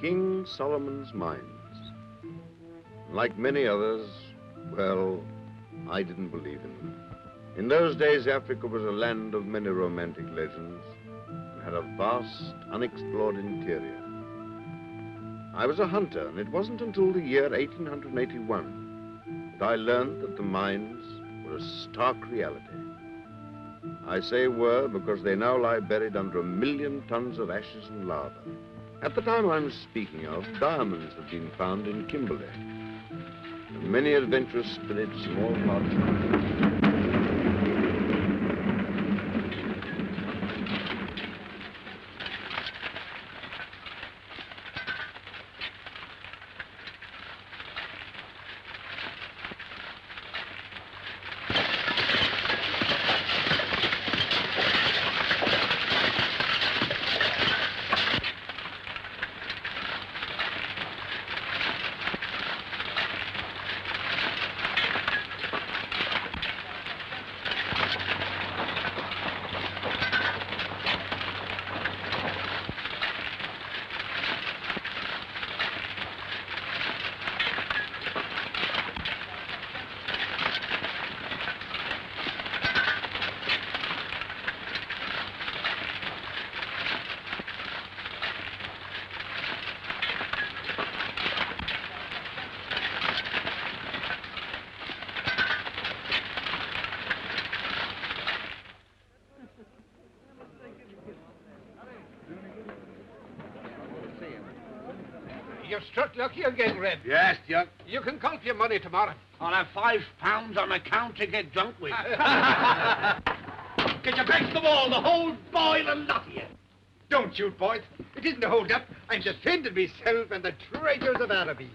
King Solomon's mines. Like many others, well, I didn't believe in them. In those days, Africa was a land of many romantic legends and had a vast, unexplored interior. I was a hunter, and it wasn't until the year 1881 that I learned that the mines were a stark reality. I say were because they now lie buried under 1 million tons of ashes and lava. At the time I'm speaking of, diamonds had been found in Kimberley, and many adventurous spirits from all parts of the country. You've struck lucky again, Red. Yes, Duck. You can count your money tomorrow. I'll have £5 on account to get drunk with. Get your backs to the wall, the whole boiling lot of you. Don't shoot, boys. It isn't a hold-up. I'm defending myself and the treasures of Araby.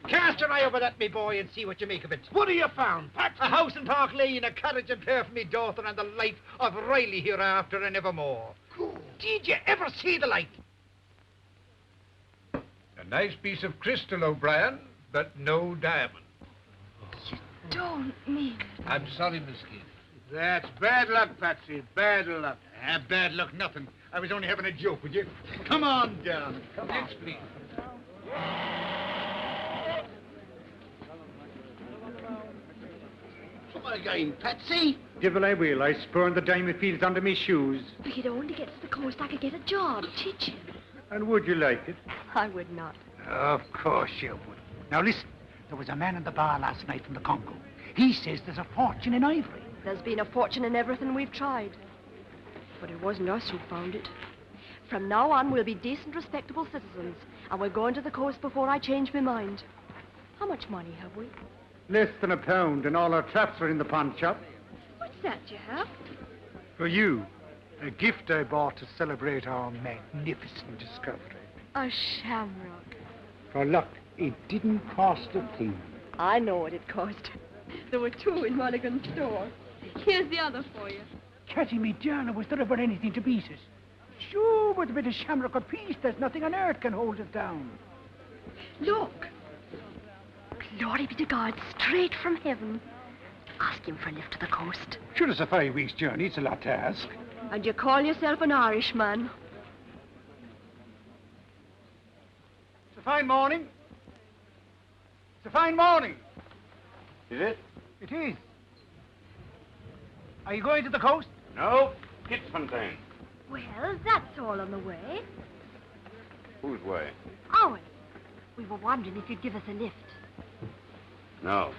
Cast your eye over that, me boy, and see what you make of it. What have you found, Pat? A house in Park Lane, a carriage and pair for me daughter, and the life of Riley hereafter and evermore. Good. Did you ever see the like? A nice piece of crystal, O'Brien, but no diamond. You don't mean it. I'm sorry, Miss Keith. That's bad luck, Patsy. Bad luck. Bad luck, nothing. I was only having a joke with you. Come on down. Come on. Yes, please. What again, Patsy? Devil I will. I spurn the diamond fields under me shoes. If we could only get to the coast, I could get a job teaching. And would you like it? I would not. Of course you would. Now listen, there was a man in the bar last night from the Congo. He says there's a fortune in ivory. There's been a fortune in everything we've tried. But it wasn't us who found it. From now on, we'll be decent, respectable citizens, and we're going to the coast before I change my mind. How much money have we? Less than £1, and all our traps are in the pawn shop. What's that you have? For you, a gift I bought to celebrate our magnificent discovery. A shamrock. For luck, it didn't cost a thing. I know what it cost. There were 2 in Mulligan's store. Here's the other for you. Catty me darling, was there ever anything to beat it? Sure, with a bit of shamrock apiece, there's nothing on earth can hold it down. Look. Glory be to God, straight from heaven. Ask him for a lift to the coast. Sure, it's a 5 weeks' journey. It's a lot to ask. And you call yourself an Irishman? It's a fine morning. It's a fine morning. Is it? It is. Are you going to the coast? No. Kitzfontein. Well, that's all on the way. Whose way? Ours. We were wondering if you'd give us a lift. No.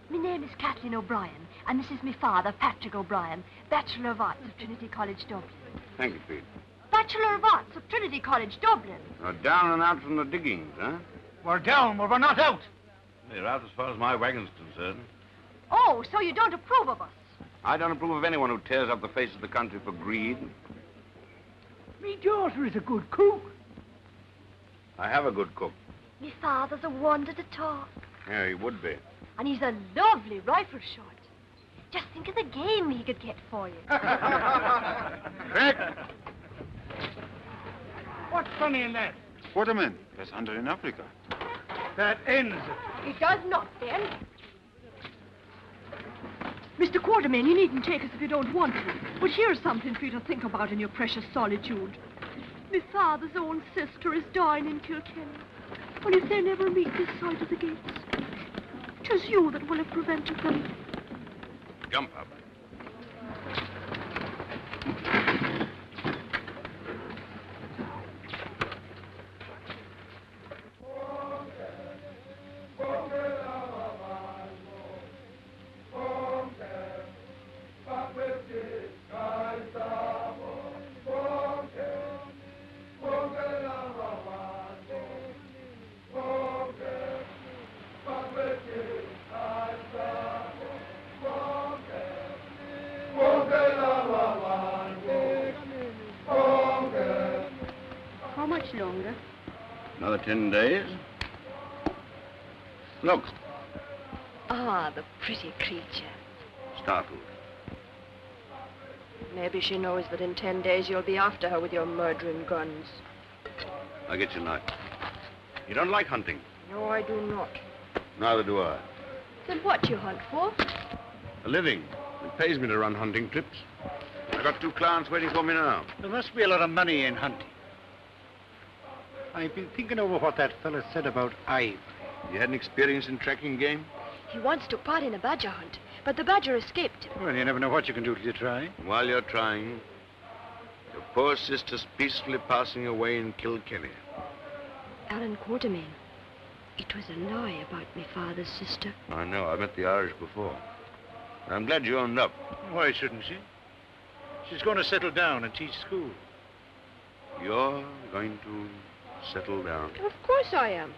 My name is Kathleen O'Brien, and this is my father, Patrick O'Brien, Bachelor of Arts of Trinity College, Dublin. Thank you, Pete. Bachelor of Arts of Trinity College, Dublin. Down and out from the diggings, huh? We're down, but we're not out. They're out as far as my wagon's concerned. Oh, so you don't approve of us? I don't approve of anyone who tears up the face of the country for greed. Me daughter is a good cook. I have a good cook. My father's a wonder to talk. Yeah, he would be. And he's a lovely rifle shot. Just think of the game he could get for you. Rick! What's funny in that? Waterman, that's under in Africa. That ends it. It does not, then. Mr. Quartermain, you needn't take us if you don't want to. But here's something for you to think about in your precious solitude. My father's own sister is dying in Kilkenny. And if they never meet this side of the gates, 'tis you that will have prevented them. Jump up. How much longer? Another 10 days. Look, Ah, the pretty creature. startled. Maybe she knows that in 10 days you'll be after her with your murdering guns. I'll get your knife. You don't like hunting? No, I do not. Neither do I. Then what do you hunt for? A living. It pays me to run hunting trips. I've got 2 clients waiting for me now. There must be a lot of money in hunting. I've been thinking over what that fella said about ivory. You had an experience in tracking game? He once took part in a badger hunt, but the badger escaped him. Well, you never know what you can do till you try. While you're trying, your poor sister's peacefully passing away in Kilkenny. Alan Quartermain. It was a lie about my father's sister. I know, I met the Irish before. I'm glad you owned up. Why shouldn't she? She's going to settle down and teach school. You're going to settle down. Of course I am.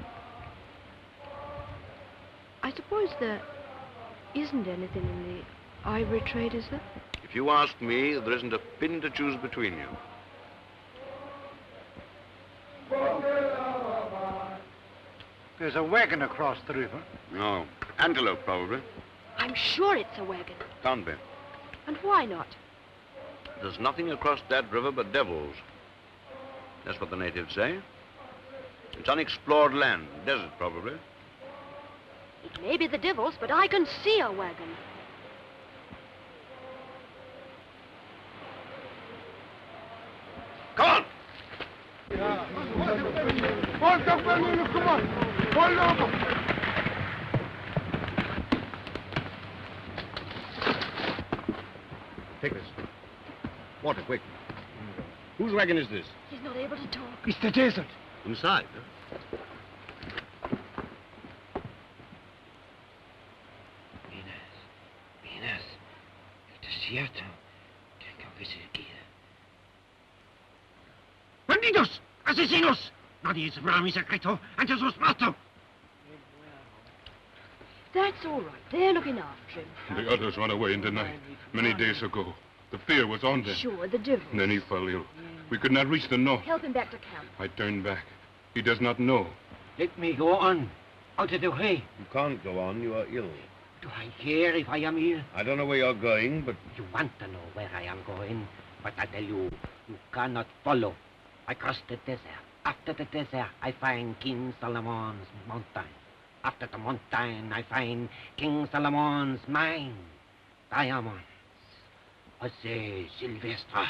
I suppose there isn't anything in the ivory trade, is there? If you ask me, there isn't a pin to choose between you. There's a wagon across the river. No, antelope, probably. I'm sure it's a wagon. Can't be. And why not? There's nothing across that river but devils. That's what the natives say. It's unexplored land, desert, probably. It may be the devils, but I can see a wagon. Come on! Take this. Water, quick. Whose wagon is this? He's not able to talk. It's the desert. Inside, huh? Minas, el desierto. Tengo que seguir. ¡Bandidos! ¡Asesinos! Nadie sabrá mi secreto antes os mato. That's all right. They're looking after him. The others ran away in the night, many days ago. The fear was on them. Sure, the devils. And then he fell ill. We could not reach the north. Help him back to camp. I turned back. He does not know. Let me go on. Out of the way. You can't go on. You are ill. Do I care if I am ill? I don't know where you're going, but... You want to know where I am going, but I tell you, you cannot follow. I cross the desert. After the desert, I find King Solomon's mountain. After the mountain, I find King Solomon's mine. Diamonds. I say, Sylvester,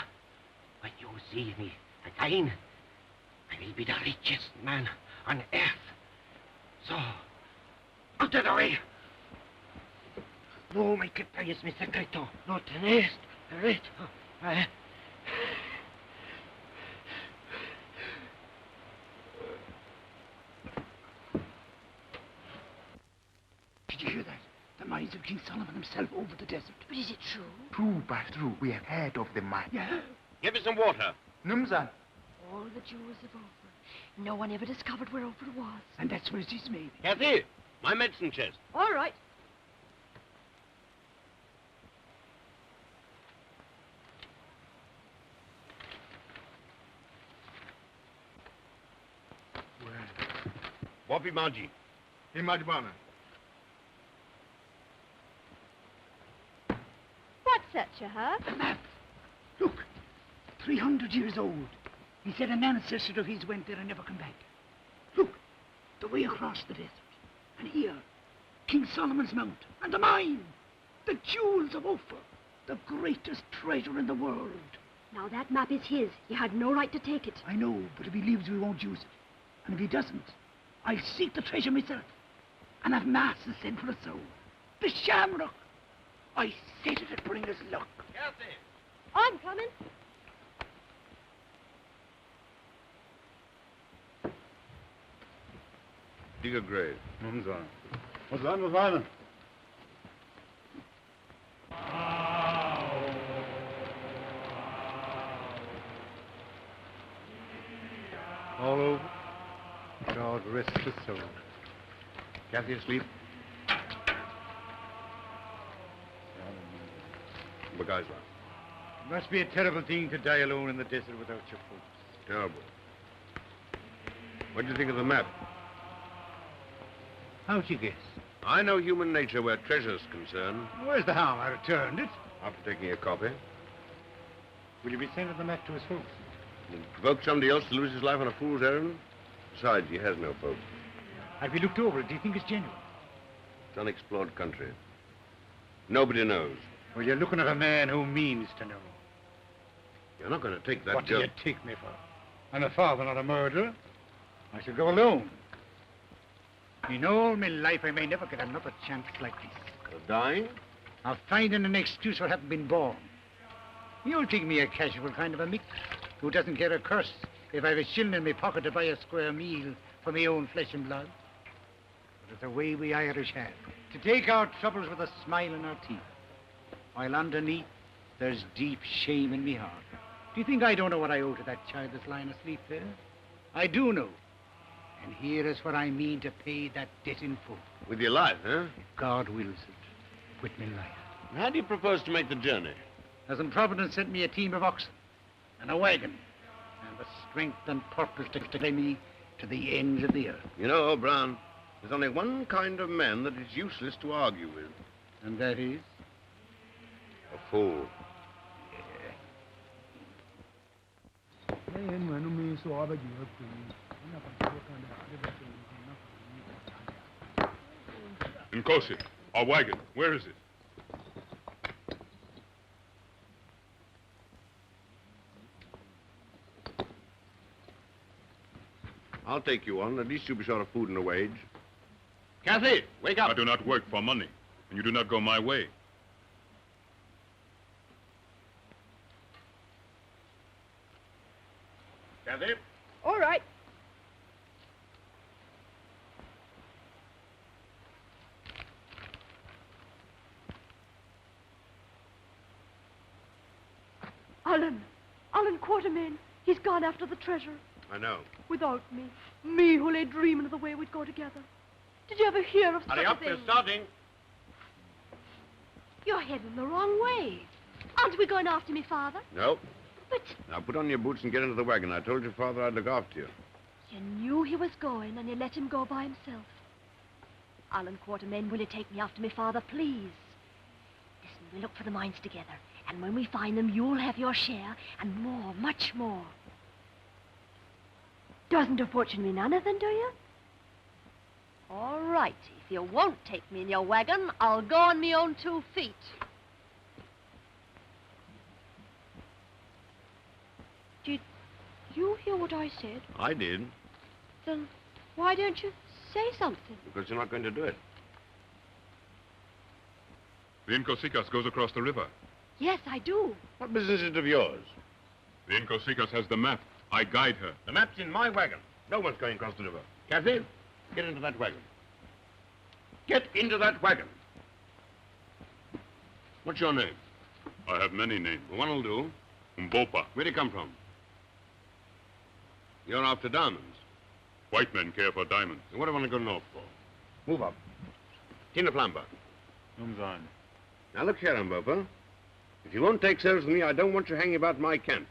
when you see me again, I will be the richest man on earth. So, out of the way. No me quites mi secreto. No tenés derecho. Did you hear that? The mines of King Solomon himself over the desert. But is it true? True by true, we have heard of the mine. Yeah. Give me some water. Numzan. All the jewels of Ophir. No one ever discovered where Ophir was. And that's where it is, maybe. Kathy, my medicine chest. All right. Wapi Maji. Imadibana. What's that, Shahar? A map. Look, 300 years old. He said an ancestor of his went there and never come back. Look, the way across the desert. And here, King Solomon's Mount and the mine. The jewels of Ophir. The greatest treasure in the world. Now, that map is his. He had no right to take it. I know, but if he leaves, we won't use it. And if he doesn't, I'll seek the treasure myself. And have mass is sent for a soul. The shamrock. I said it'd bring us luck. Kathy! I'm coming. Dig a grave. What's on with Ireland? All over. God rest his soul. Kathy asleep? Bagajla. It must be a terrible thing to die alone in the desert without your folks. Terrible. What do you think of the map? How'd you guess? I know human nature where treasure's concerned. Where's the harm? I returned it. After taking a copy. Will you be sending the map to his folks? Will it provoke somebody else to lose his life on a fool's errand? Besides, he has no folks. Have you looked over it? Do you think it's genuine? It's unexplored country. Nobody knows. Well, you're looking at a man who means to know. You're not going to take that What do job. you take me for? I'm a father, not a murderer. I shall go alone. In all my life, I may never get another chance like this. Of dying? Of finding an excuse for having been born. You'll think me a casual kind of a mick who doesn't care a curse if I've a shilling in my pocket to buy a square meal for my own flesh and blood. But it's the way we Irish have. To take our troubles with a smile in our teeth. While underneath, there's deep shame in me heart. Do you think I don't know what I owe to that child that's lying asleep there? I do know. And here is what I mean to pay that debt in full. With your life, huh? If God wills it, with me life. How do you propose to make the journey? Hasn't Providence sent me a team of oxen and a wagon and the strength and purpose to carry me to the ends of the earth? You know, O'Brien, there's only one kind of man that is useless to argue with. And that is? A fool. Nkosi, our wagon, where is it? I'll take you on. At least you'll be short of food and a wage. Kathy, wake up. I do not work for money, and you do not go my way. Kathy? All right. Alan Quartermain. He's gone after the treasure. I know. Without me. Me who lay dreaming of the way we'd go together. Did you ever hear of such Hurry a up, thing? they're starting. You're heading the wrong way. Aren't we going after me, Father? No. But Now put on your boots and get into the wagon. I told your father I'd look after you. you knew he was going and you let him go by himself. Alan Quartermain, will you take me after me, Father, please? Listen, we'll look for the mines together. And when we find them, you'll have your share, and more, much more. Doesn't a fortune mean anything, do you? All right. If you won't take me in your wagon, I'll go on me own 2 feet. Did you hear what I said? I did. Then why don't you say something? Because you're not going to do it. The Inkosikas goes across the river. Yes, I do. What business is it of yours? The Inkosikas has the map. I guide her. The map's in my wagon. No one's going across the river. Kathy, get into that wagon. Get into that wagon. What's your name? I have many names. Well, one'll do. Mbopa. Where'd you come from? You're after diamonds. White men care for diamonds. And what do I want to go north for? Move up. Tina Plumber. Now look here, Mbopa. If you won't take service with me, I don't want you hanging about my camps.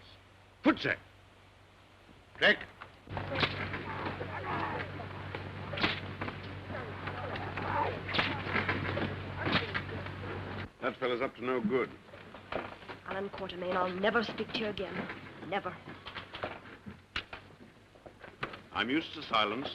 Footsack. Check. That fellow's up to no good. Alan Quartermain, I'll never speak to you again. Never. I'm used to silence.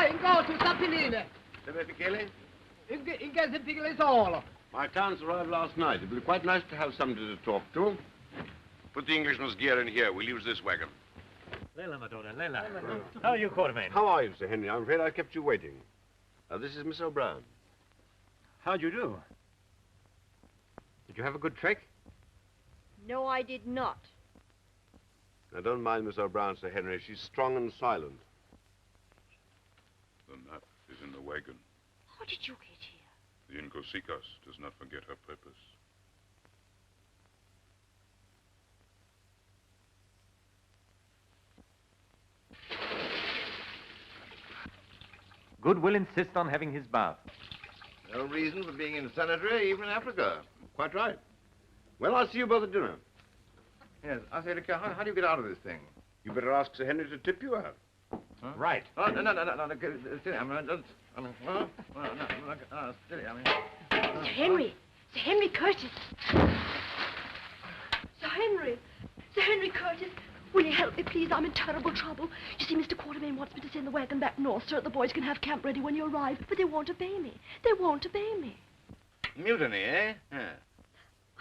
Ingo, tu sappiline. Deve Michele? Inge se piccole solo. My clients arrived last night. It would be quite nice to have somebody to talk to. Put the Englishman's gear in here. We'll use this wagon. Lela, Madonna, Lela. How are you, Quartermain? How are you, Sir Henry? I'm afraid I kept you waiting. This is Miss O'Brien. How'd you do? Did you have a good trek? No, I did not. Now, don't mind Miss O'Brien, Sir Henry. She's strong and silent. The map is in the wagon. How did you get here? The Inkosikas does not forget her purpose. Good will insist on having his bath. No reason for being in sanitary, even in Africa. Quite right. Well, I'll see you both at dinner. Yes, I say, how do you get out of this thing? You better ask Sir Henry to tip you out. Huh? Right. Oh, no, steady. Steady, Sir Henry! Sir Henry Curtis! Sir Henry! Sir Henry Curtis! Will you help me, please? I'm in terrible trouble. You see, Mr. Quartermain wants me to send the wagon back north so that the boys can have camp ready when you arrive, but they won't obey me. They won't obey me. Mutiny, eh? Yeah.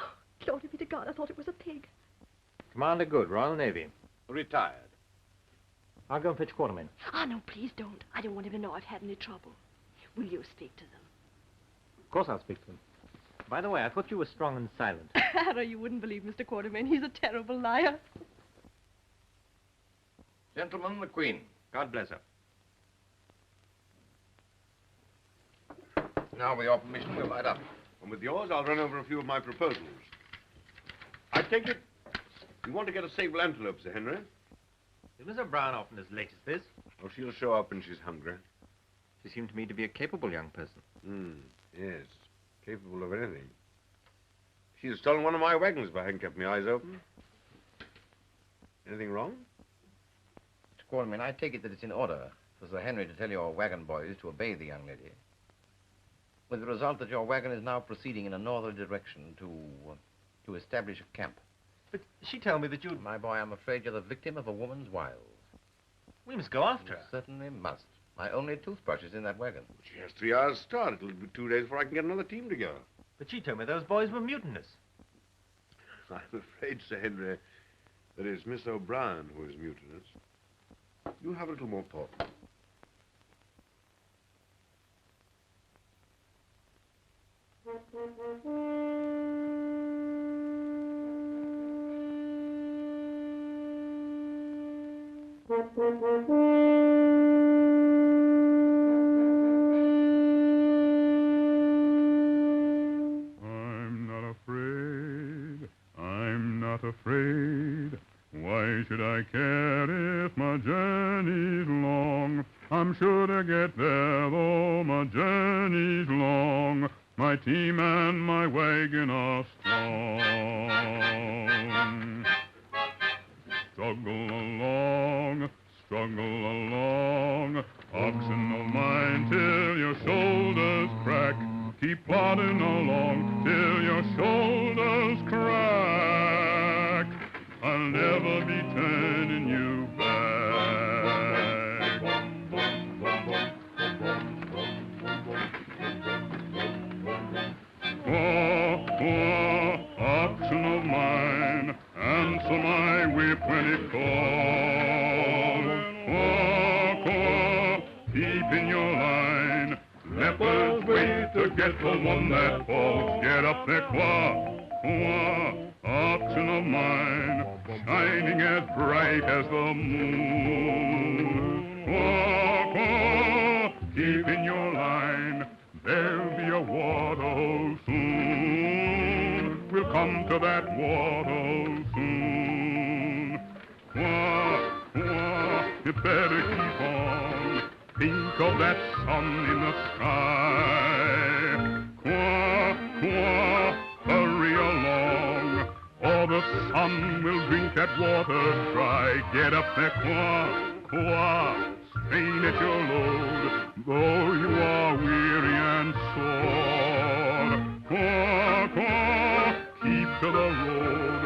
Oh, glory be to God, I thought it was a pig. Commander Good, Royal Navy. Retired. I'll go and fetch Quartermain. Ah, no, please don't. I don't want him to know I've had any trouble. Will you speak to them? Of course I'll speak to them. By the way, I thought you were strong and silent. Harry, you wouldn't believe Mr. Quartermain. He's a terrible liar. Gentlemen, the Queen. God bless her. Now, with your permission, we'll light up. And with yours, I'll run over a few of my proposals. I take it you want to get a sable antelope, Sir Henry? Is Miss O'Brien often as late as this? Oh, she'll show up when she's hungry. She seemed to me to be a capable young person. Yes. Capable of anything. She'd have stolen one of my wagons if I hadn't kept my eyes open. Anything wrong? Mr. Quartermain, I take it that it's in order for Sir Henry to tell your wagon boys to obey the young lady. With the result that your wagon is now proceeding in a northerly direction to establish a camp. But she told me that you'd... My boy, I'm afraid you're the victim of a woman's wiles. We must go after her. Certainly must. My only toothbrush is in that wagon. She has 3 hours start. It'll be 2 days before I can get another team together. But she told me those boys were mutinous. I'm afraid, Sir Henry, that it's Miss O'Brien who is mutinous. You have a little more thought. I'm not afraid. Why should I care if my journey's long? I'm sure to get there though my journey's long. My team and my wagon are strong. Struggle along, oxen of mine, till your shoulders crack. Keep plodding along till your shoulders crack. I'll never be turning you back. Oxen of mine, answer my whip when it calls. Keep in your line. Lepers wait to get the one that falls. Get up there, oxen of mine, shining as bright as the moon. Keep in your line. There'll be a waterhole soon. We'll come to that waterhole soon. You better keep on. Think of that sun in the sky. Hurry along, or the sun will drink that water dry. Get up there, strain at your load, though you are weary and sore. Keep to the road,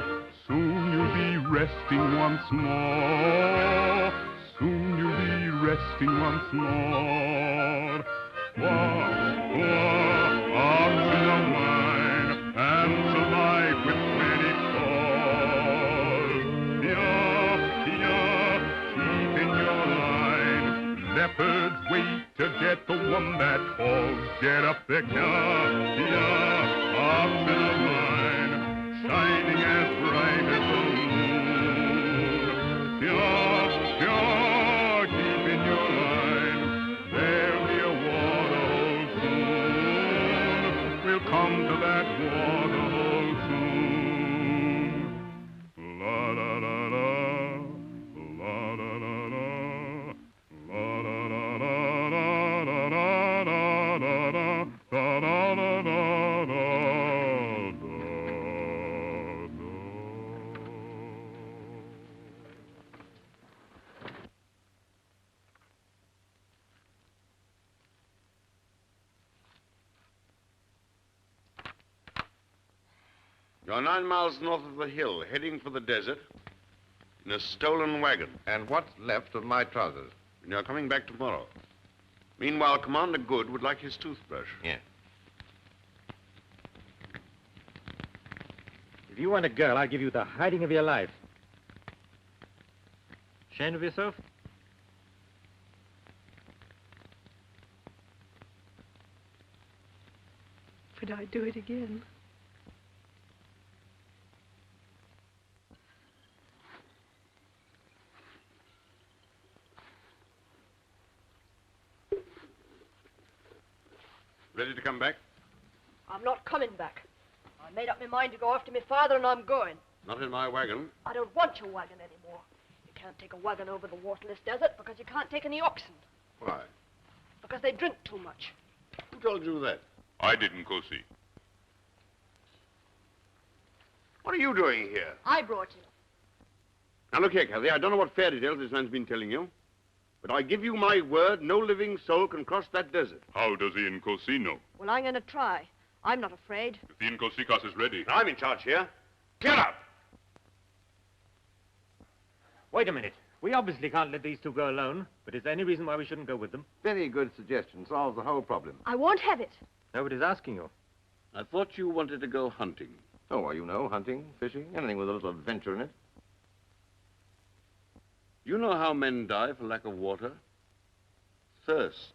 soon you'll be ready resting once more. Soon you'll be resting once more. Arms in a mine, answer life with many calls. Keep in your line. Leopards wait to get the one that falls. Get up there, arms in a mine, shining as bright as the moon. Keep in your line. There'll be a waterhole soon. We'll come to that waterhole soon. La la la la, la la la la, la la la la la la la la la la la la. You're 9 miles north of the hill, heading for the desert in a stolen wagon. And what's left of my trousers? And you're coming back tomorrow. Meanwhile, Commander Good would like his toothbrush. Yeah. If you want a girl, I'll give you the hiding of your life. Ashamed of yourself? Would I do it again? Ready to come back? I'm not coming back. I made up my mind to go after my father, and I'm going. Not in my wagon. I don't want your wagon anymore. You can't take a wagon over the waterless desert because you can't take any oxen. Why? Because they drink too much. Who told you that? I didn't go see. What are you doing here? I brought you. Now, look here, Kathy. I don't know what fairy tales this man's been telling you, but I give you my word, no living soul can cross that desert. How does the Nkosi know? Well, I'm going to try. I'm not afraid. If the Nkosikas is ready. I'm in charge here. Get up! Wait a minute. We obviously can't let these two go alone, but is there any reason why we shouldn't go with them? Very good suggestion. Solves the whole problem. I won't have it. Nobody's asking you. I thought you wanted to go hunting. Oh, well, you know, hunting, fishing, anything with a little adventure in it. You know how men die for lack of water? Thirst.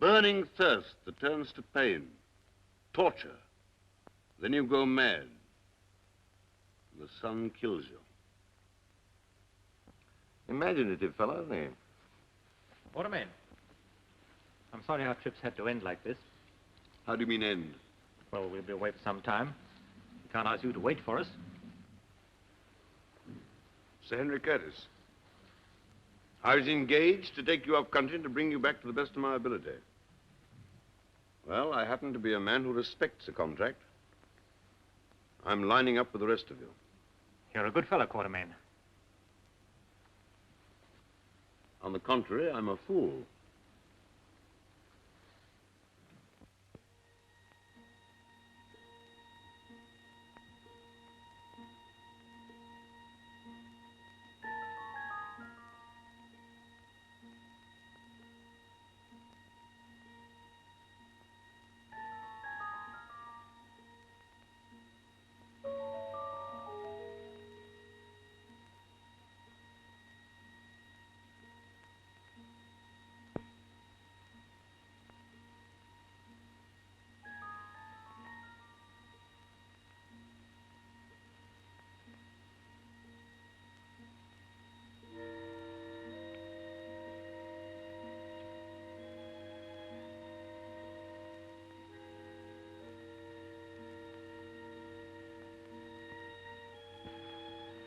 Burning thirst that turns to pain. Torture. Then you go mad. The sun kills you. Imaginative fellow, isn't he? Waterman. I'm sorry our trips had to end like this. How do you mean end? Well, we'll be away for some time. We can't ask you to wait for us. Sir Henry Curtis. I was engaged to take you up country and to bring you back to the best of my ability. Well, I happen to be a man who respects a contract. I'm lining up with the rest of you. You're a good fellow, Quartermain. On the contrary, I'm a fool.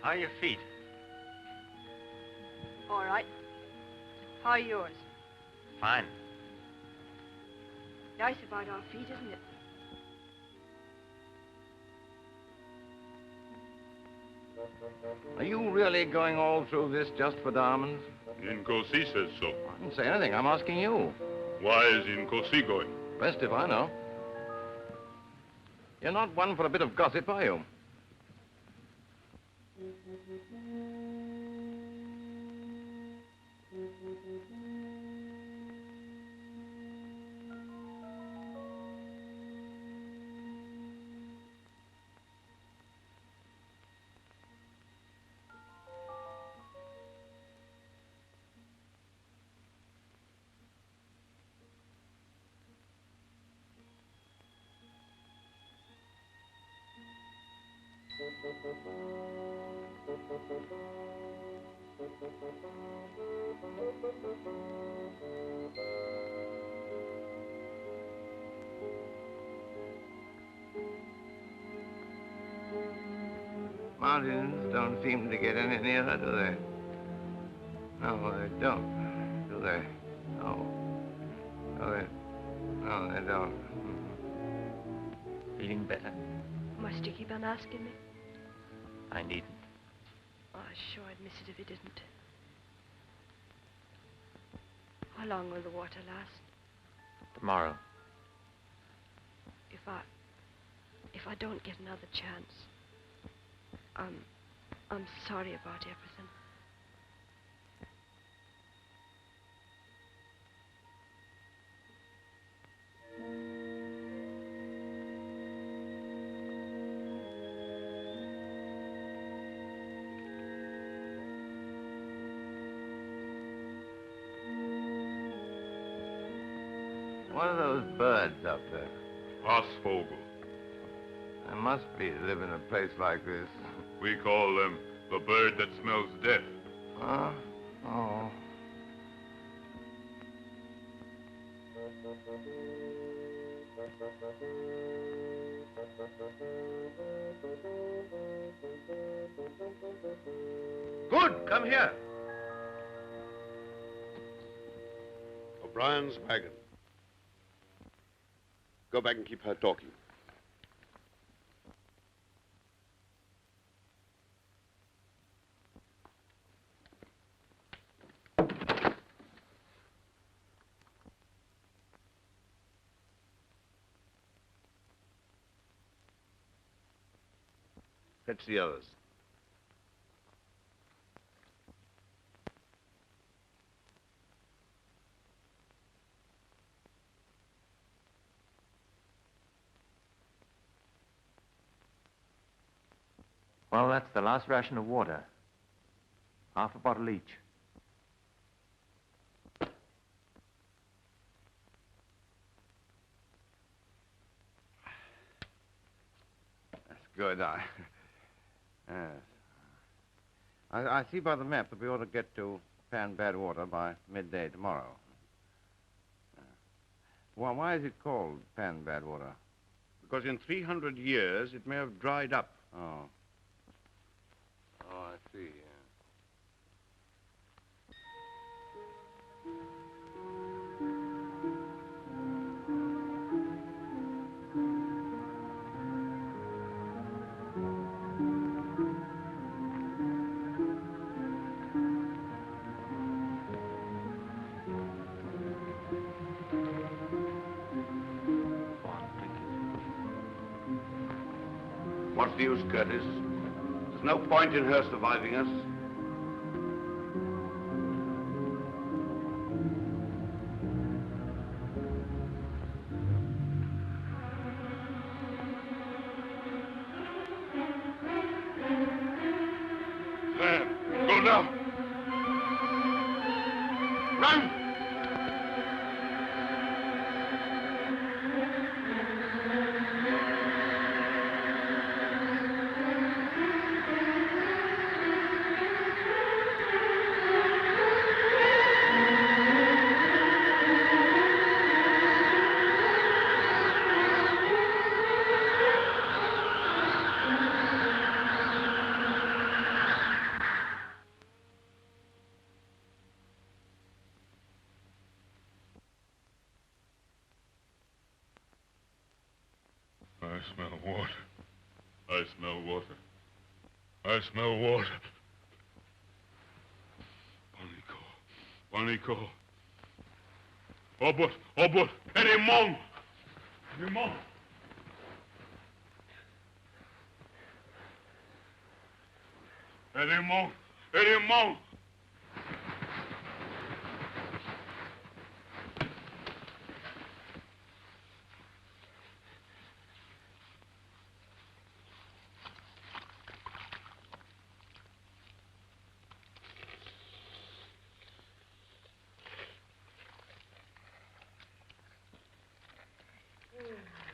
How are your feet? All right. How are yours? Fine. Nice about our feet, isn't it? Are you really going all through this just for diamonds? Nkosi says so. I didn't say anything. I'm asking you. Why is Nkosi going? Best if I know. You're not one for a bit of gossip, are you? Mountains don't seem to get any nearer, do they? No, they don't, do they? No. No, they don't. Feeling better? Must you keep on asking me? I needn't. Oh, sure, I'd miss it if you didn't. How long will the water last? Tomorrow. If I don't get another chance, I'm sorry about everything. What are those birds up there? Hausvogel. They must be live in a place like this. We call them the bird that smells death. Huh? Oh. Good, come here. O'Brien's wagon. Go back and keep her talking. Fetch the others. Well, that's the last ration of water. Half a bottle each. That's good. Yes. I see by the map that we ought to get to Pan Badwater by midday tomorrow. Well, why is it called Pan Badwater? Because in 300 years, it may have dried up. Oh. Oh, I see, yeah. What's the use, Curtis? There's no point in her surviving us. Sam, go now. Run! I smell water. I smell water. I smell water. Panico. Obot. Erimon. Erimon.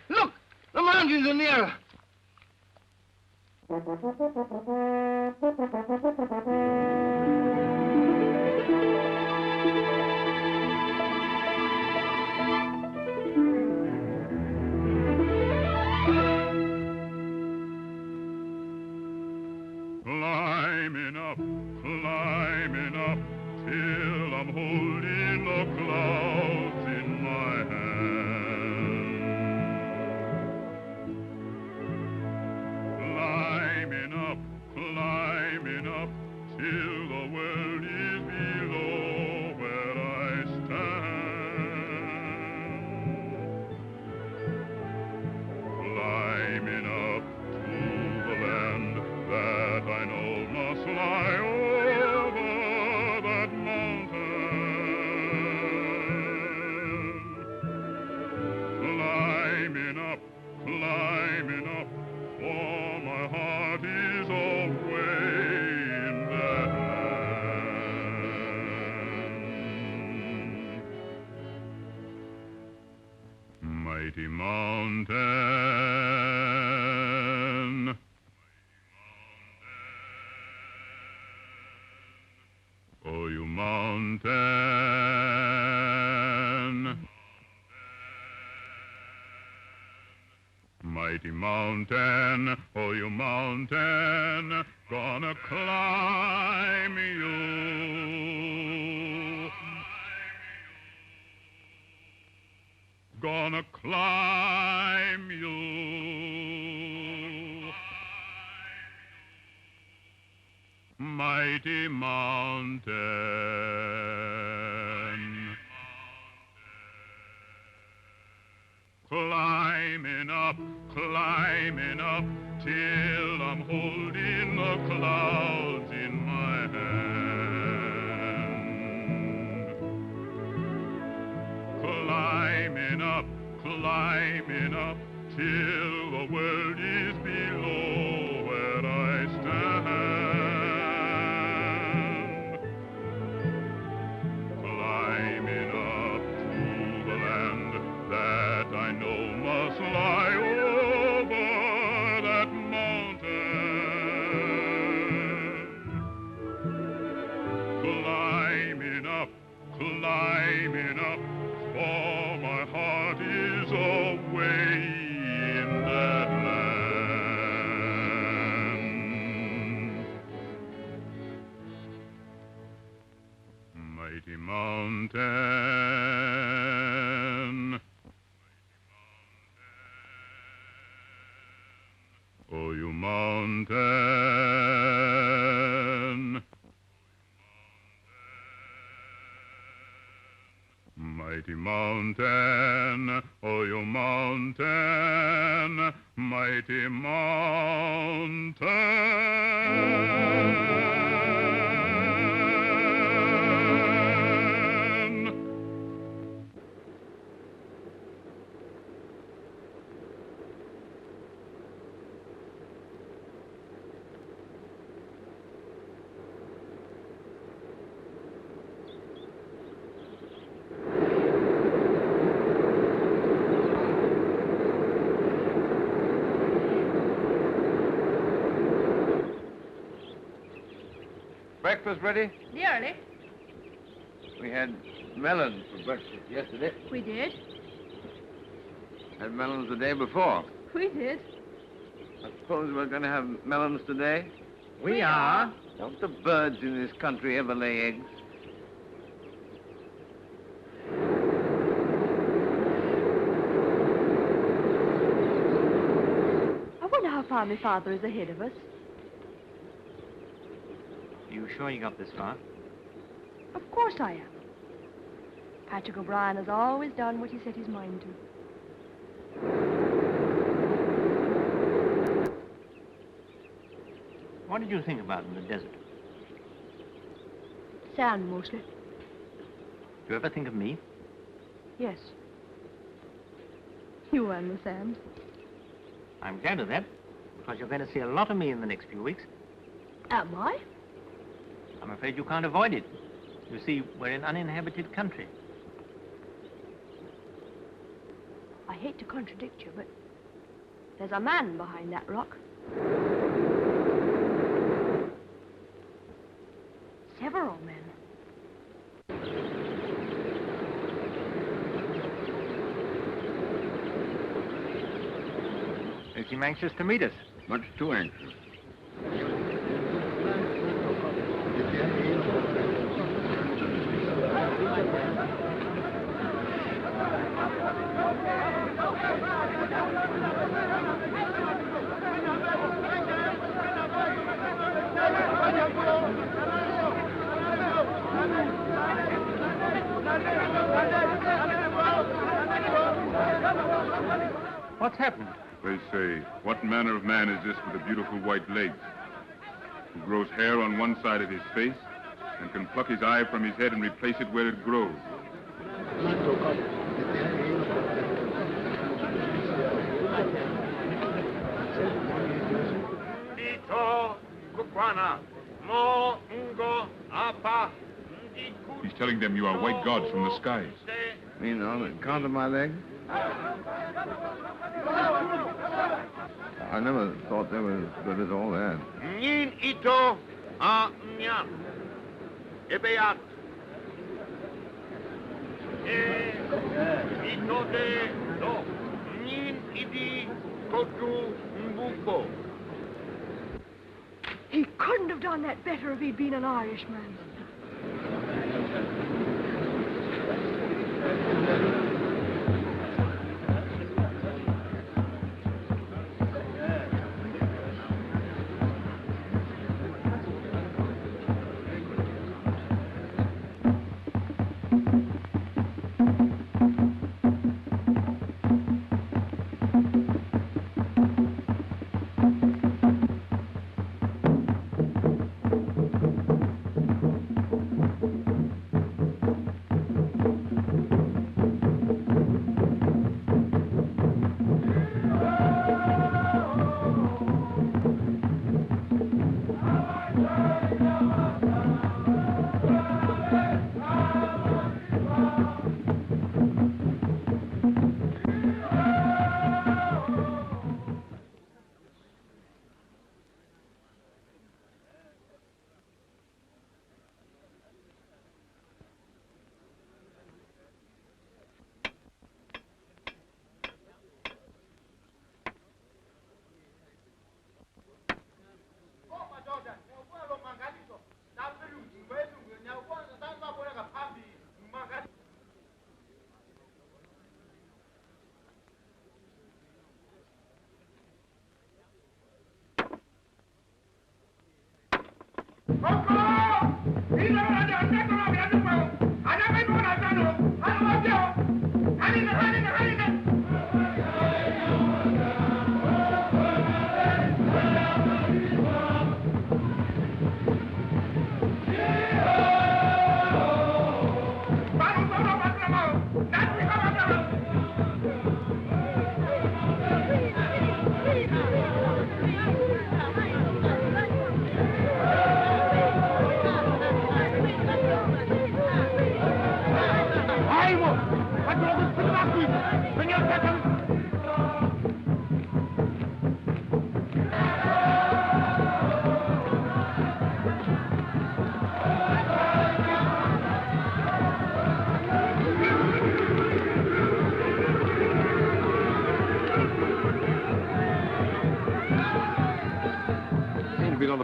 Look! The mountains are nearer. Climbing up, till I'm holding the clouds in my hand. Climbing up, till the world is below where I stand. Climbing up to the land that I know must lie over that mountain. Climbing up, for my heart is away in that land. Mighty mountain, oh, you mountain, mighty mountain, oh, you mountain, gonna climb you. Gonna climb you. Mighty mountain, climbing up, till I'm holding the clouds in my hand. Climbing up, till the world is below where I stand. Climbing up to the land that I know must lie over that mountain. Climbing up, for my heart is away in that land. Mighty mountain, oh, you mountain, mighty mountain, oh, you mountain, mighty mountain. Breakfast ready? Nearly. We had melons for breakfast yesterday. We did. Had melons the day before. We did. I suppose we're going to have melons today? We are. Don't the birds in this country ever lay eggs? I wonder how far my father is ahead of us. You sure you got this far? Of course I am. Patrick O'Brien has always done what he set his mind to. What did you think about in the desert? Sand, mostly. Do you ever think of me? Yes. You and the sand. I'm glad of that, because you're going to see a lot of me in the next few weeks. Am I? I'm afraid you can't avoid it. You see, we're in uninhabited country. I hate to contradict you, but there's a man behind that rock. all men. They seem anxious to meet us. Much too anxious. What's happened? They say, what manner of man is this with the beautiful white legs, who grows hair on one side of his face and can pluck his eye from his head and replace it where it grows? He's telling them you are white gods from the skies. Mean on the count of my legs? I never thought they were as good as all that. Nin ito a nyan. Ebeat. Ito de do. Nin idi kotu mbuko. He couldn't have done that better if he'd been an Irishman.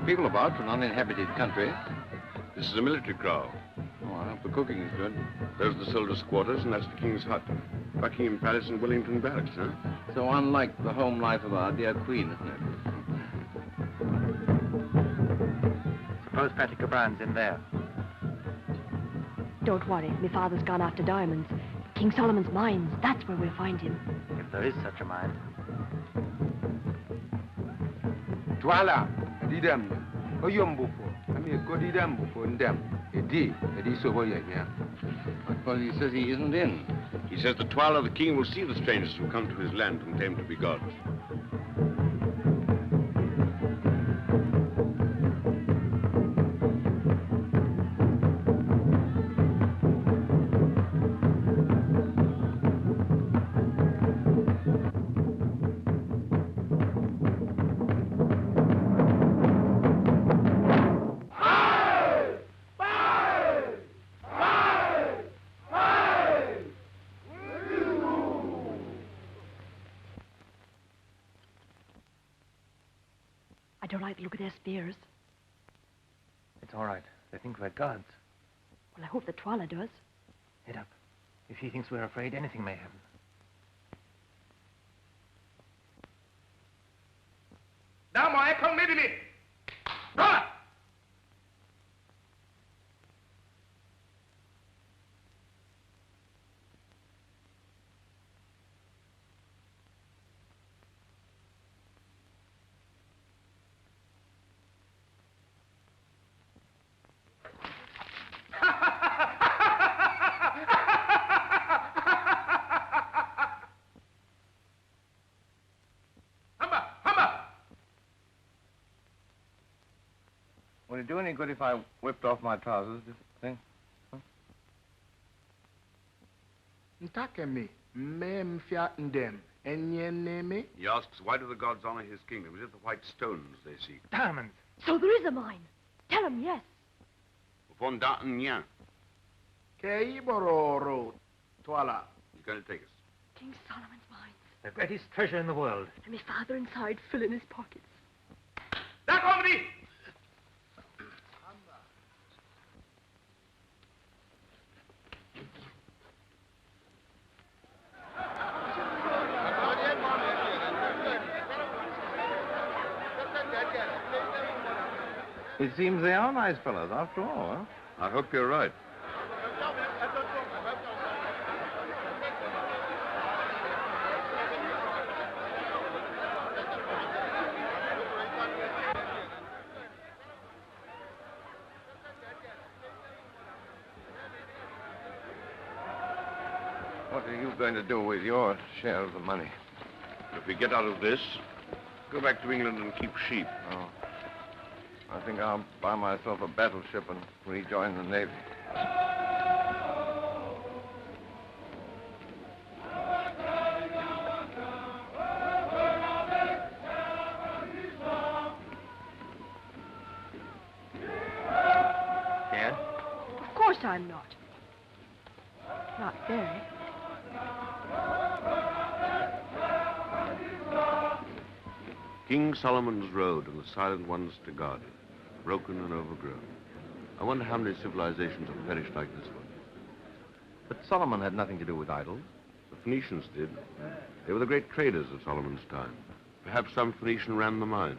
People about for an uninhabited country. This is a military kraal. Oh, I hope the cooking is good. Those are the soldiers' quarters, and that's the King's hut. Buckingham Palace and Wellington Barracks, huh? So unlike the home life of our dear Queen, isn't it? Suppose Patrick O'Brien's in there. Don't worry, my father's gone after diamonds. King Solomon's mines, that's where we'll find him. If there is such a mine. Twala, Didam, Oyumbufo. I mean, go Didam before them. It is over here. But he says he isn't in. He says the Twala of the King will see the strangers who come to his land and claim to be gods. don't like the look of their spears. It's all right. They think we're gods. Well, I hope that Twala does. Head up. If he thinks we're afraid, anything may happen. Now, my come with me. Run! Would it do any good if I whipped off my trousers, do you think? Ntakemi, mem fiatin dem, enyeneme. He asks, why do the gods honor his kingdom? Is it the white stones they seek? Diamonds. So there is a mine. Tell him yes. Fondaten, yeah. Keibororo, Twala. He's going to take us. King Solomon's mines. The greatest treasure in the world. And my father inside filling his pockets. That company! It seems they are nice fellows, after all, huh? I hope you're right. What are you going to do with your share of the money? If we get out of this, go back to England and keep sheep. Oh. I think I'll buy myself a battleship and rejoin the Navy. Yes? Of course I'm not. Not very. King Solomon's road and the silent ones to guard it, broken and overgrown. I wonder how many civilizations have perished like this one. But Solomon had nothing to do with idols. The Phoenicians did. They were the great traders of Solomon's time. Perhaps some Phoenician ran the mine.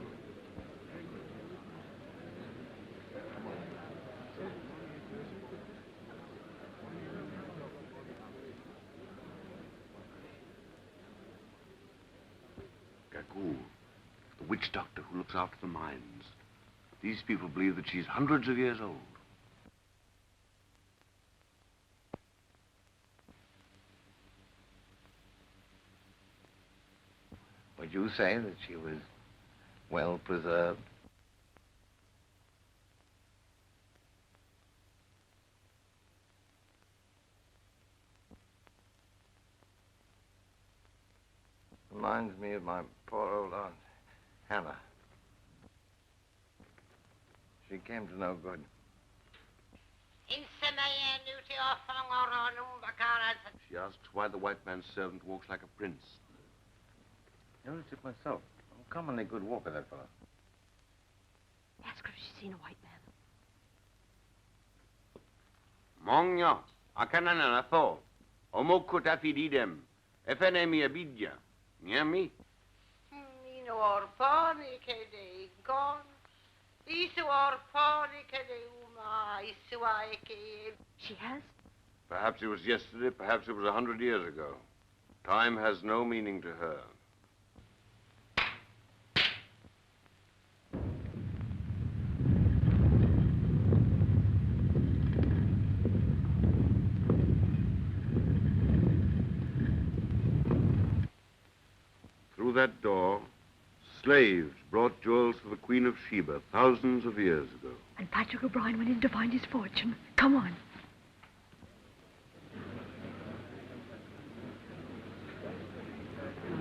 Gagool, the witch doctor who looks after the mines. These people believe that she's hundreds of years old. Would you say that she was well preserved? Reminds me of my poor old aunt, Hannah. She came to no good. She asks why the white man's servant walks like a prince. Noticed it myself. Uncommonly good walker, that fellow. Ask her if she's seen a white man. Mongyo, akanana tho, omokut afididem, efenemi abidja, nyami. She has? Perhaps it was yesterday, perhaps it was 100 years ago. Time has no meaning to her. Through that door, slaves brought jewels for the Queen of Sheba thousands of years ago. And Patrick O'Brien went in to find his fortune. Come on.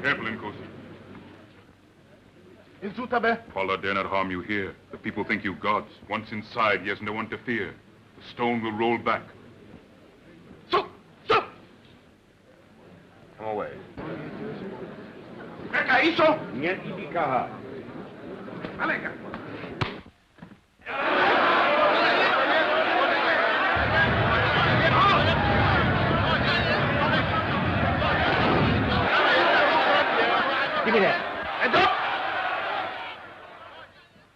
Careful, Inkosi. Insutabe. Paula dare not harm you here. The people think you gods. Once inside, he has no one to fear. The stone will roll back. Come away. Eka iso. Give me that. Heads up!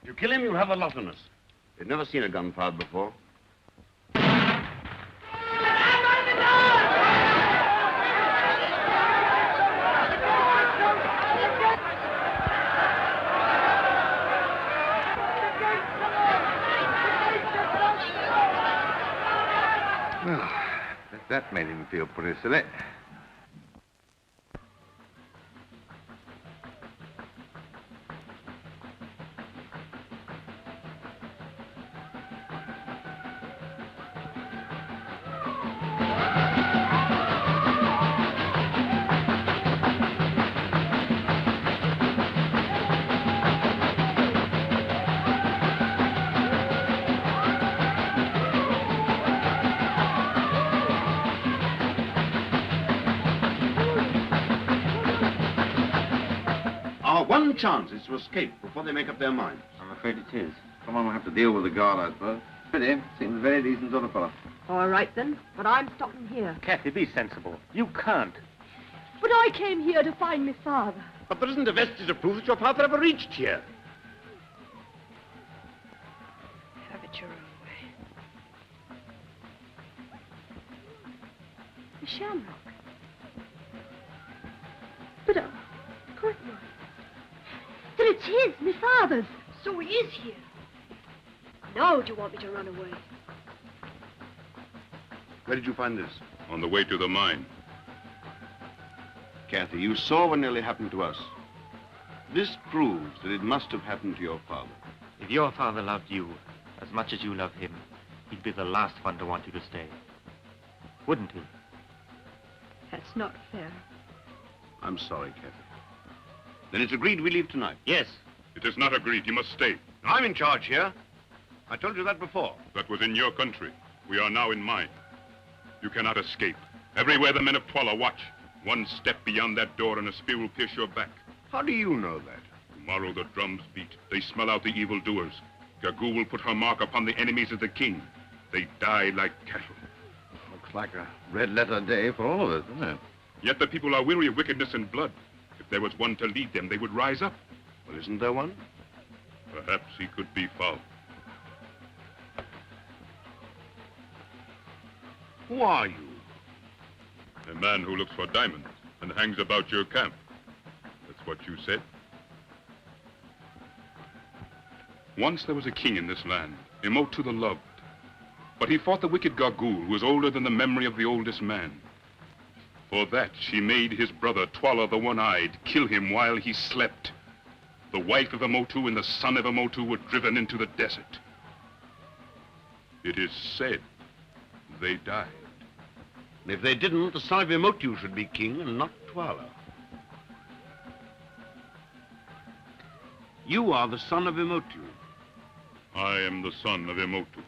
If you kill him, you'll have a lot on us. They've never seen a gun fired before. Well, that made him feel pretty silly. Our one chance is to escape before they make up their minds. I'm afraid it is. Someone will have to deal with the guard, I suppose. Pretty. Seems a very decent sort of fellow. All right, then. But I'm stopping here. Kathy, be sensible. You can't. But I came here to find my father. But there isn't a vestige of proof that your father ever reached here. Have it your own way. The shamrock. But, of course not. Then it's his, my father's. So he is here. Now do you want me to run away? Where did you find this? On the way to the mine. Kathy, you saw what nearly happened to us. This proves that it must have happened to your father. If your father loved you as much as you love him, he'd be the last one to want you to stay. Wouldn't he? That's not fair. I'm sorry, Kathy. Then it's agreed we leave tonight. Yes. It is not agreed. You must stay. I'm in charge here. I told you that before. That was in your country. We are now in mine. You cannot escape. Everywhere the men of Twala watch. One step beyond that door and a spear will pierce your back. How do you know that? Tomorrow the drums beat. They smell out the evildoers. Gagu will put her mark upon the enemies of the king. They die like cattle. Looks like a red letter day for all of us, doesn't it? Yet the people are weary of wickedness and blood. If there was one to lead them, they would rise up. Well, isn't there one? Perhaps he could be found. Who are you? A man who looks for diamonds and hangs about your camp. That's what you said. Once there was a king in this land, Emotu the Loved. But he fought the wicked Gagool, who was older than the memory of the oldest man. For that, she made his brother, Twala the One-Eyed, kill him while he slept. The wife of Emotu and the son of Emotu were driven into the desert. It is said they died. And if they didn't, the son of Emotu should be king and not Twala. You are the son of Emotu. I am the son of Emotu.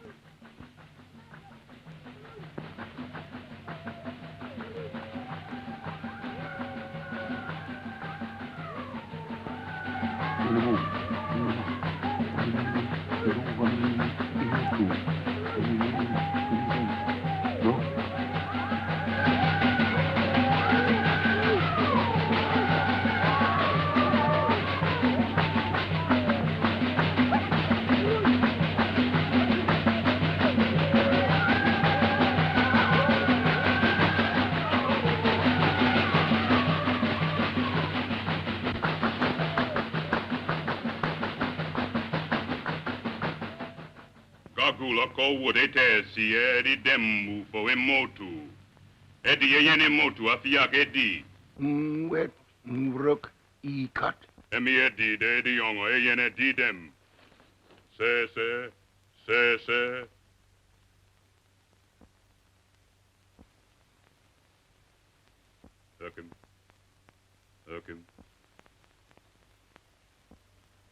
Ko would ete si edi demu fo Emotu. Edi yen Emotu afiak edi. Wet, rook, cut. Emi edi de edi yongo yen edi dem. Se. Erkin.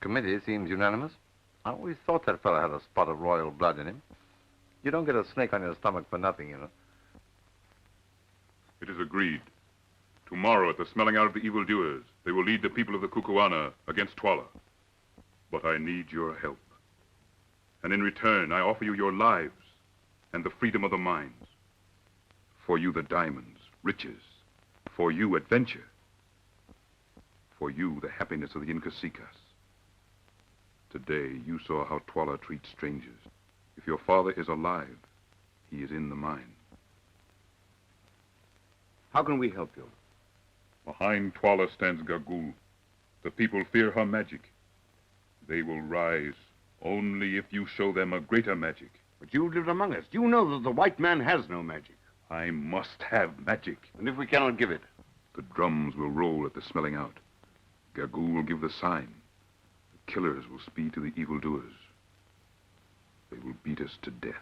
Committee seems unanimous. I always thought that fellow had a spot of royal blood in him. You don't get a snake on your stomach for nothing, you know. It is agreed. Tomorrow, at the smelling out of the evildoers, they will lead the people of the Kukuana against Twala. But I need your help. And in return, I offer you your lives and the freedom of the mines. For you, the diamonds, riches. For you, adventure. For you, the happiness of the Incasicas. Today, you saw how Twala treats strangers. If your father is alive, he is in the mine. How can we help you? Behind Twala stands Gagul. The people fear her magic. They will rise only if you show them a greater magic. But you've lived among us. You know that the white man has no magic. I must have magic. And if we cannot give it? The drums will roll at the smelling out. Gagul will give the sign. The killers will speed to the evildoers. They will beat us to death.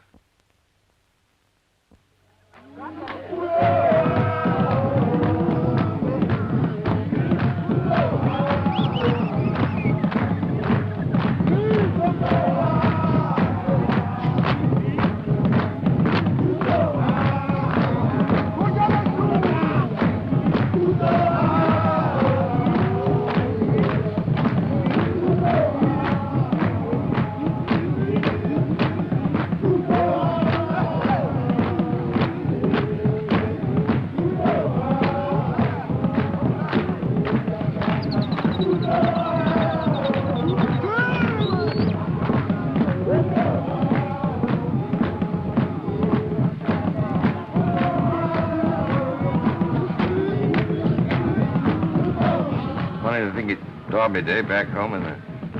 Derby Day back home in the...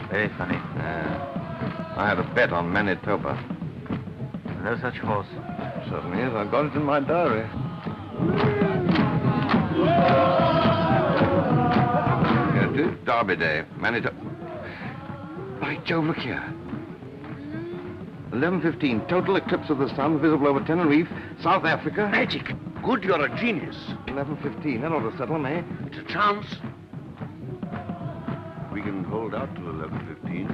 Very funny. I had a bet on Manitoba. No such horse. Certainly is. I've got it in my diary. Here it is. Derby Day, Manitoba. By Jove, look here. 11:15. Total eclipse of the sun visible over Tenerife, South Africa. Magic. Good, you're a genius. 11:15. That ought to settle them, eh? It's a chance. We can hold out till 11:15.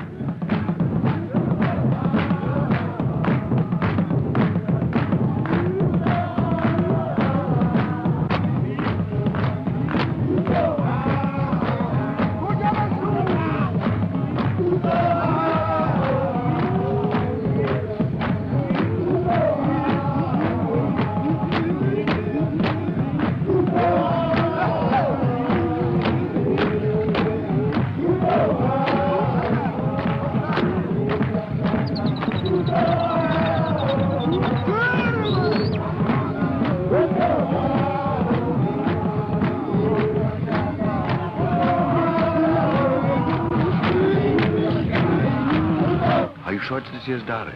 Are you sure it's this year's diary?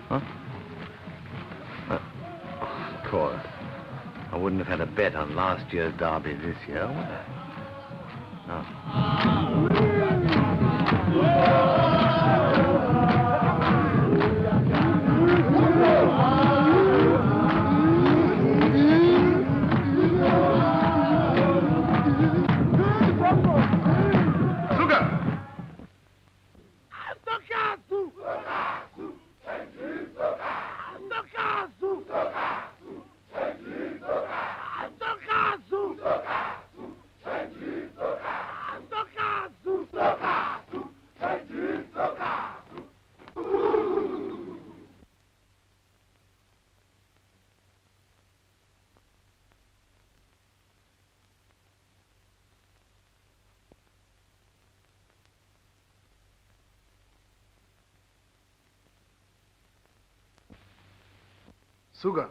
Huh? Of course. I wouldn't have had a bet on last year's derby this year, would I? Sugar.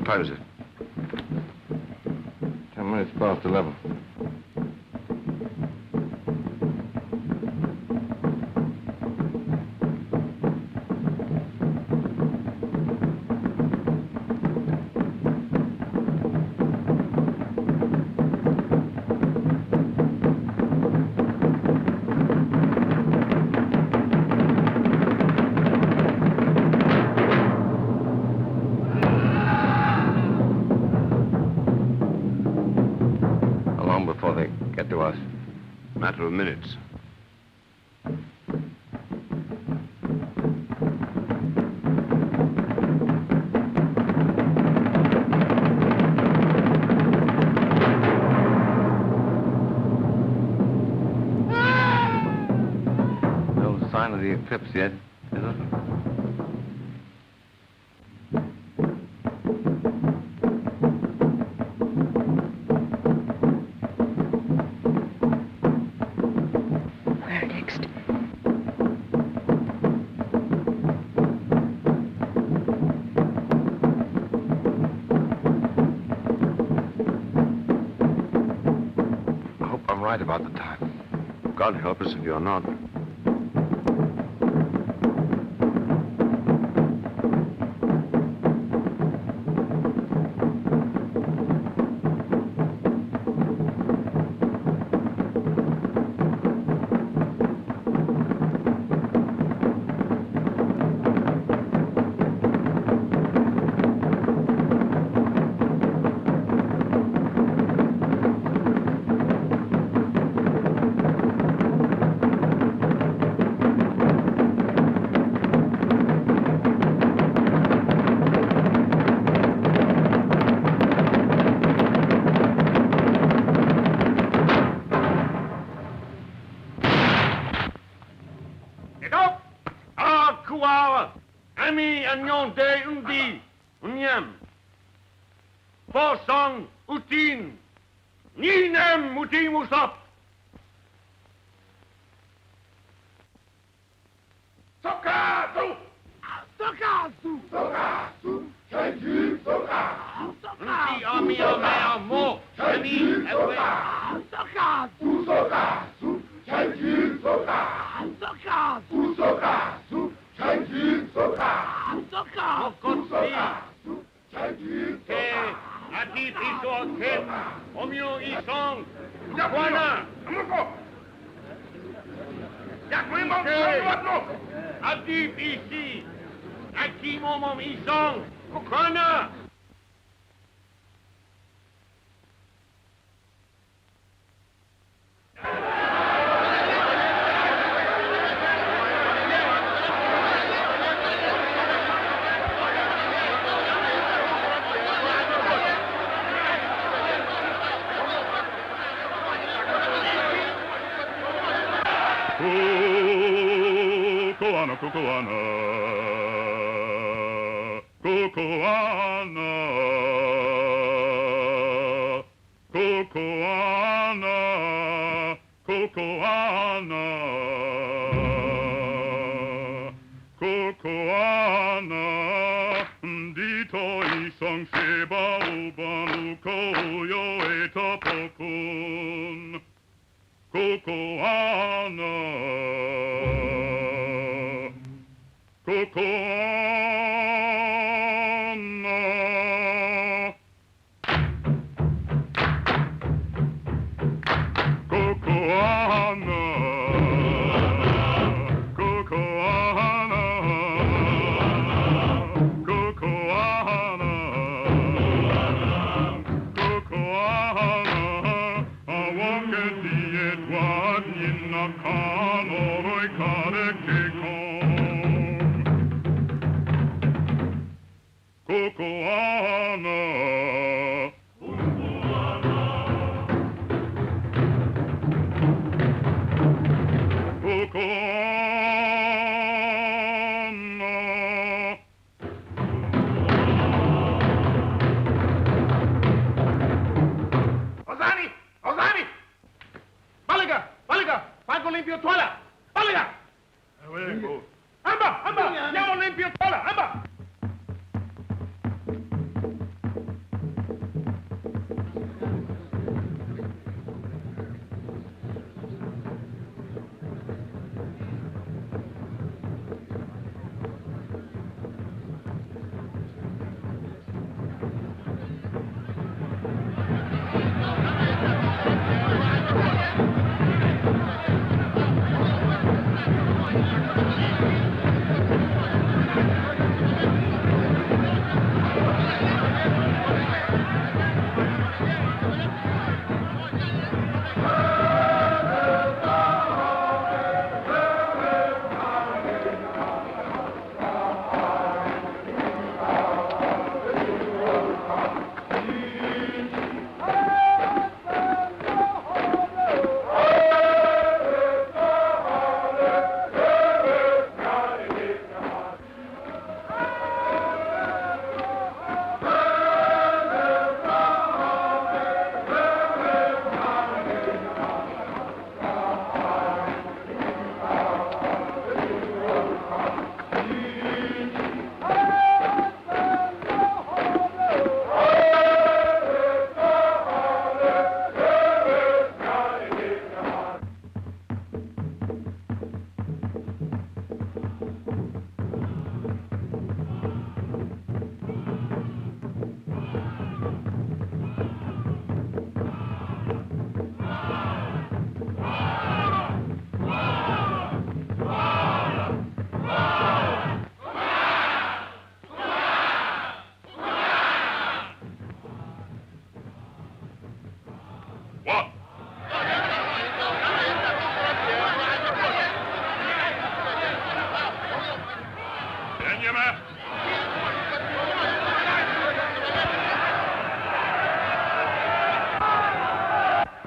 What time is it? 10 minutes past 11. Matter of minutes. No sign of the eclipse yet, is there? Right about the time. God help us if you're not.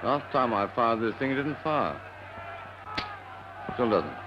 Last time I fired this thing, it didn't fire. Still doesn't.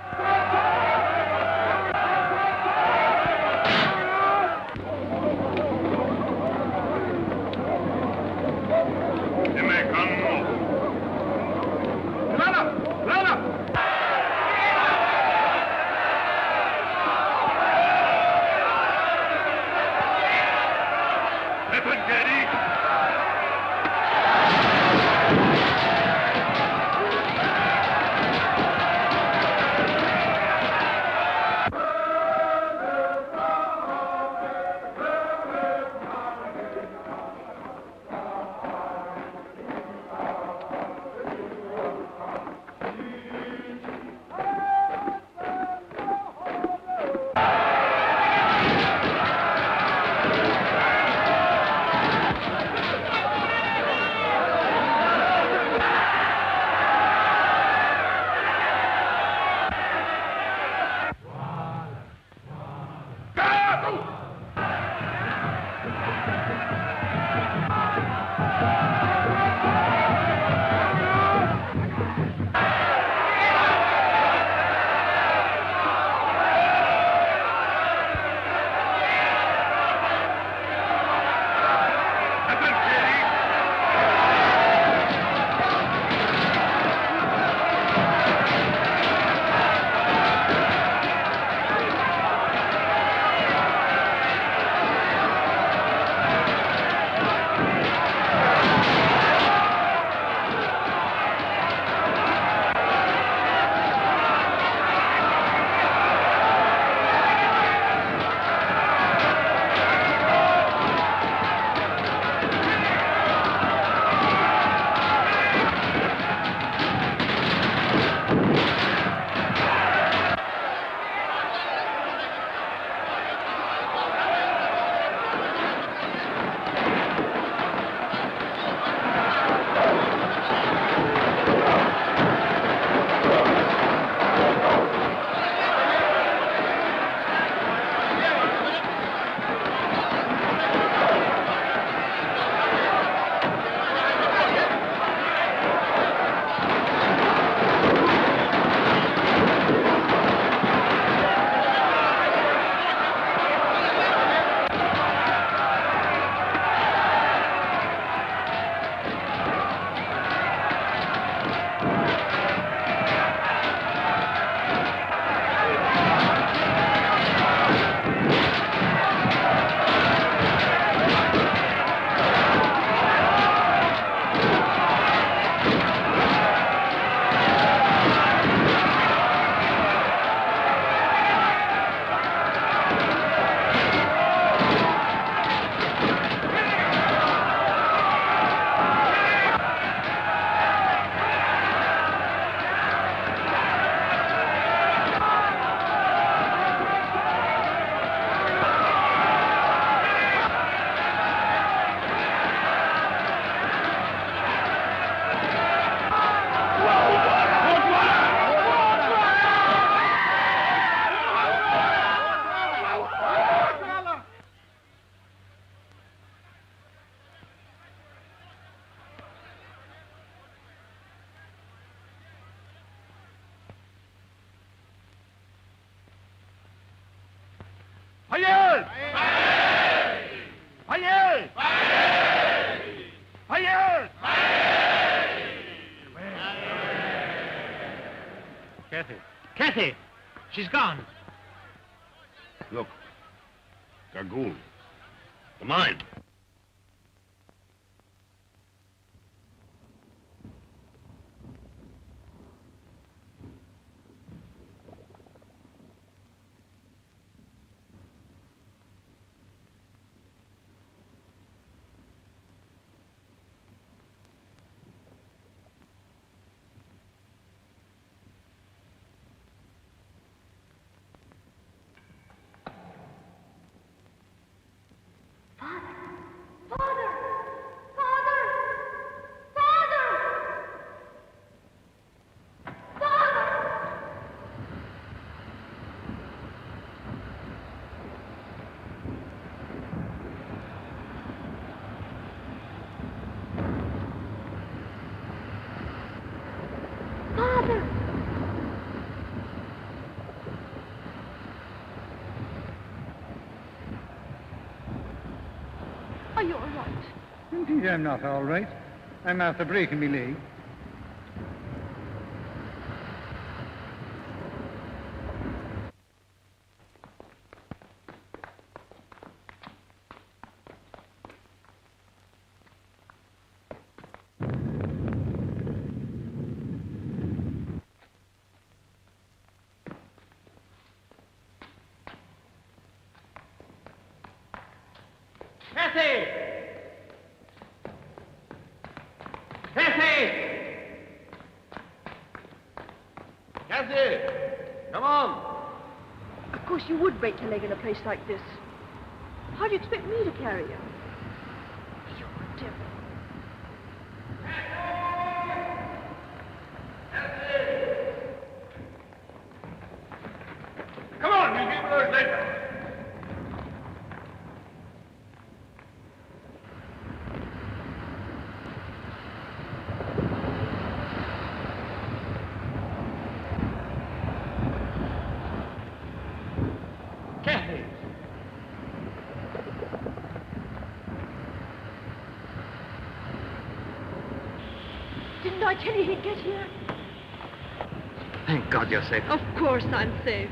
Hayır! Hayır! Hayır! Kathy. Kathy! She's gone. Look. Dragoon. The mine. Father. you all right? Indeed, I'm not all right. I'm after breaking my leg. Cassie! Cassie! Cassie! Come on! Of course you would break your leg in a place like this. How do you expect me to carry you? You devil. Come on, we'll give those later. Kathy! Didn't I tell you he'd get here? Thank God you're safe. Of course I'm safe.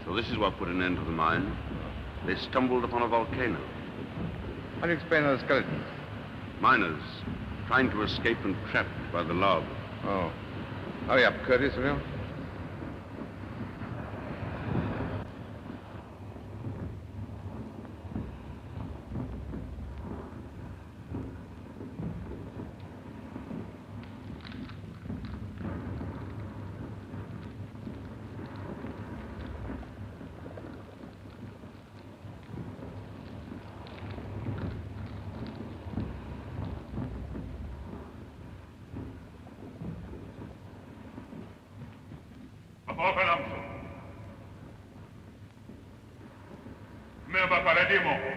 So this is what put an end to the mine. They stumbled upon a volcano. How do you explain those skeletons? Miners trying to escape and trapped by the lava. Oh. Hurry up, Curtis, will you? Apocalypse. Member Paradimo.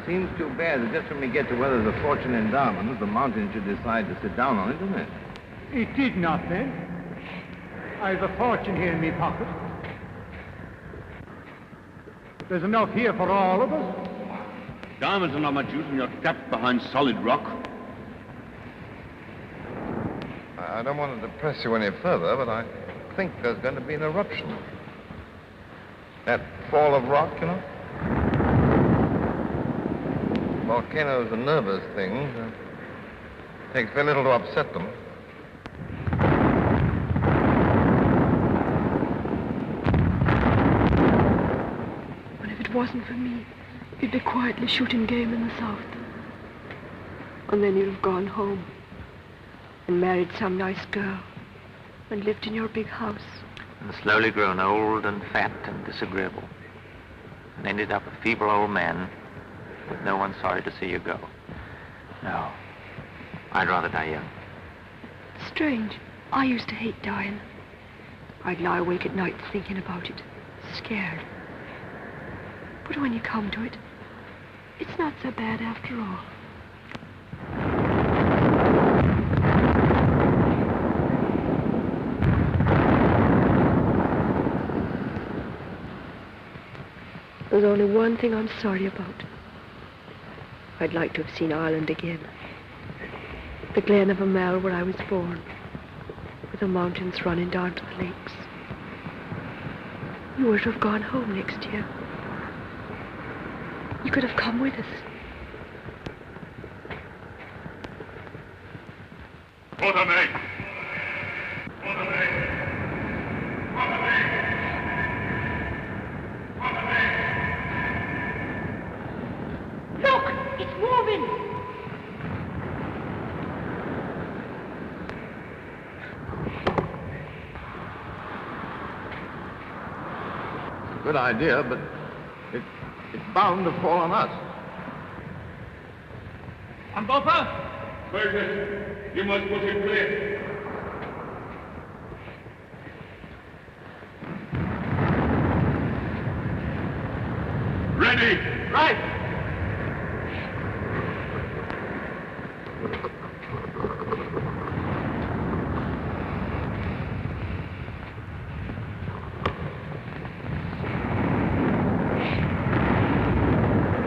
Seems too bad that just when we get to where there's a fortune in diamonds, the mountain should decide to sit down on it, doesn't it? It did not, then. I've a fortune here in my pocket. There's enough here for all of us. Diamonds are not much use when you're trapped behind solid rock. I don't want to depress you any further, but I think there's going to be an eruption. That fall of rock, you know? Volcanoes are nervous things. Takes very little to upset them. Well, if it wasn't for me, you'd be quietly shooting game in the south. And then you'd have gone home and married some nice girl and lived in your big house. And slowly grown old and fat and disagreeable. And ended up a feeble old man with no one sorry to see you go. No, I'd rather die young. Strange. I used to hate dying. I'd lie awake at night thinking about it, scared. But when you come to it, it's not so bad after all. There's only one thing I'm sorry about. I'd like to have seen Ireland again. The glen of Amel where I was born, with the mountains running down to the lakes. You were to have gone home next year. You could have come with us. Look! It's moving! good idea, but it's bound to fall on us. Ambopa? Burgess, you must put in place. Ready! Right!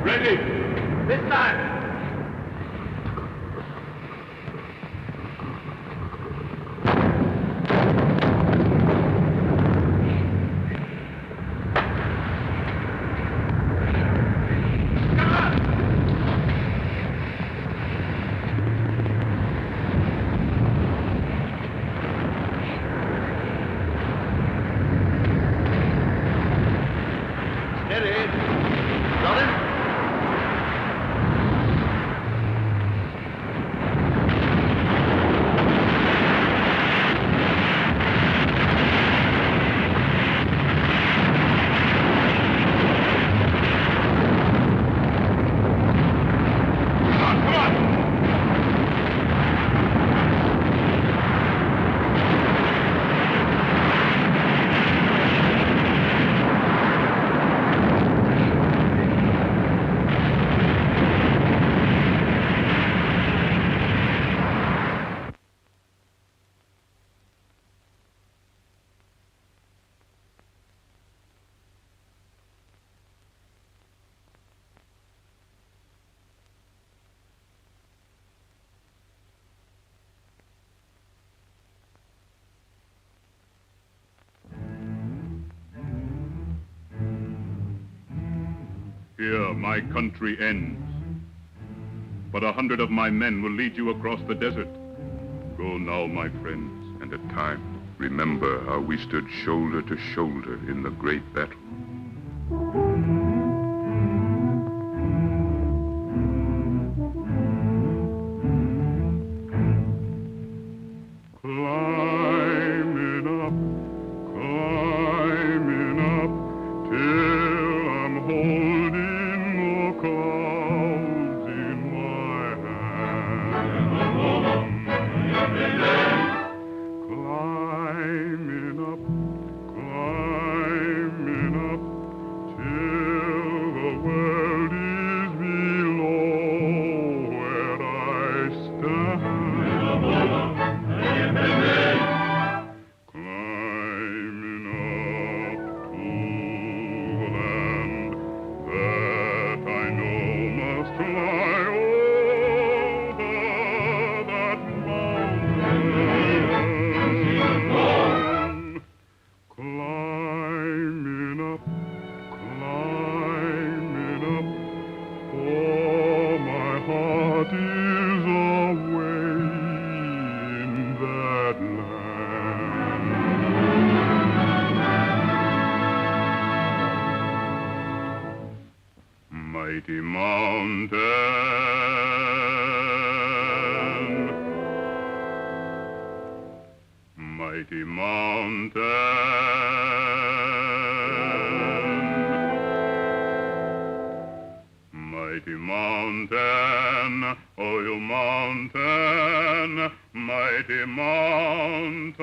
Ready! This time! Here my country ends. But 100 of my men will lead you across the desert. Go now, my friends, and at times remember how we stood shoulder to shoulder in the great battle. Climbing up, till I'm holding the clouds in my hand. Climbing up, till the world is below where I stand. Climbing up to the land that I know must lie over that mountain. Climbing up, for my heart is away in that land. Mighty mountain, mighty mountain, oh you mountain, mighty mountain.